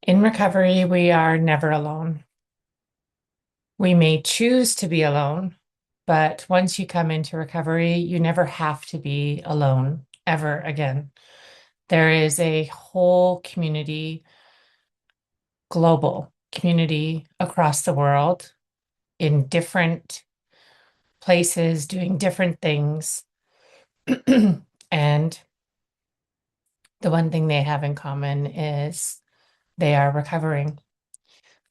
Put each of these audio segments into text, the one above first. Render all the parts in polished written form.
In recovery, we are never alone. We may choose to be alone, but once you come into recovery, you never have to be alone ever again. There is a whole community, global community across the world in different places doing different things. And the one thing they have in common is they are recovering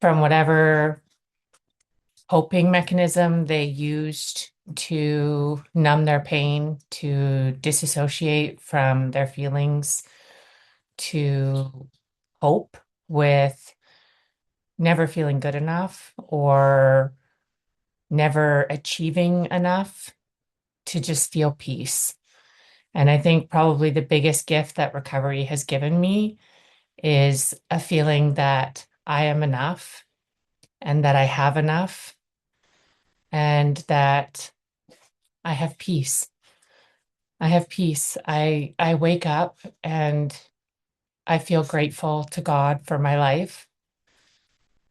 from whatever coping mechanism they used to numb their pain, to disassociate from their feelings, to cope with never feeling good enough or never achieving enough to just feel peace. And I think probably the biggest gift that recovery has given me is a feeling that I am enough and that I have enough and that I have peace. I have peace. I wake up and I feel grateful to God for my life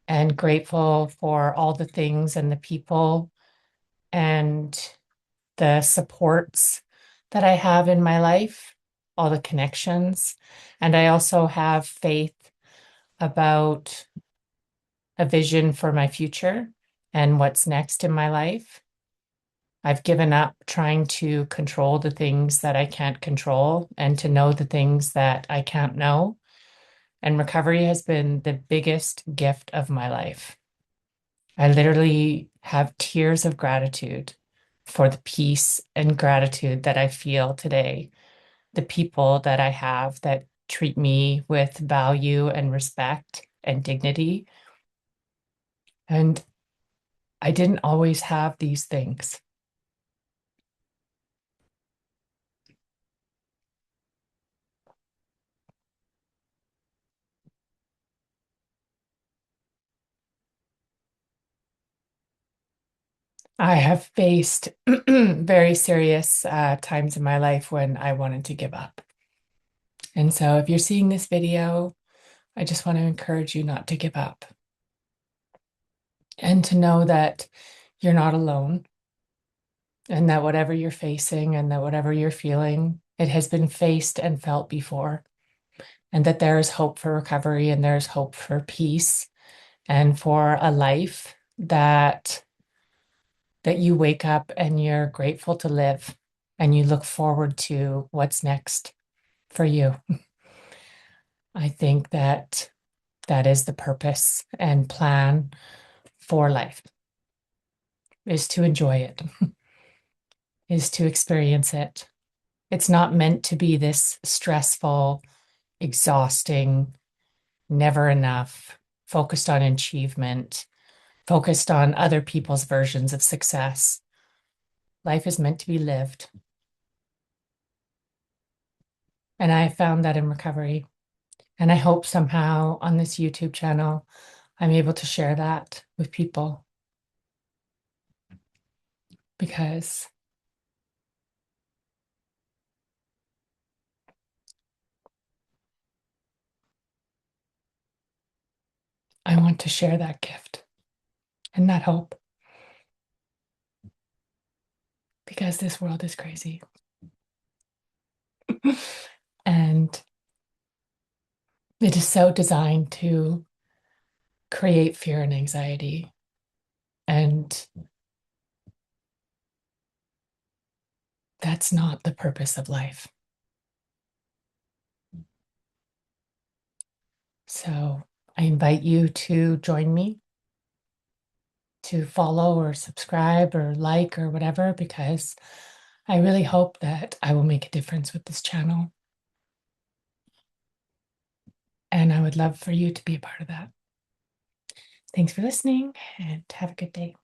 and grateful for all the things and the people and the supports that I have in my life, all the connections. And I also have faith about a vision for my future and what's next in my life. I've given up trying to control the things that I can't control and to know the things that I can't know. And recovery has been the biggest gift of my life. I literally have tears of gratitude for the peace and gratitude that I feel today, the people that I have that treat me with value and respect and dignity. And I didn't always have these things. I have faced very serious times in my life when I wanted to give up. And so if you're seeing this video, I just want to encourage you not to give up and to know that you're not alone and that whatever you're facing and that whatever you're feeling, it has been faced and felt before, and that there is hope for recovery and there's hope for peace and for a life that you wake up and you're grateful to live and you look forward to what's next for you. I think that that is the purpose and plan for life, is to enjoy it, is to experience it. It's not meant to be this stressful, exhausting, never enough, focused on achievement, focused on other people's versions of success. Life is meant to be lived. And I found that in recovery. And I hope somehow on this YouTube channel, I'm able to share that with people because I want to share that gift and that hope because this world is crazy. And it is so designed to create fear and anxiety. And that's not the purpose of life. So I invite you to join me, to follow or subscribe or like or whatever, because I really hope that I will make a difference with this channel. And I would love for you to be a part of that. Thanks for listening and have a good day.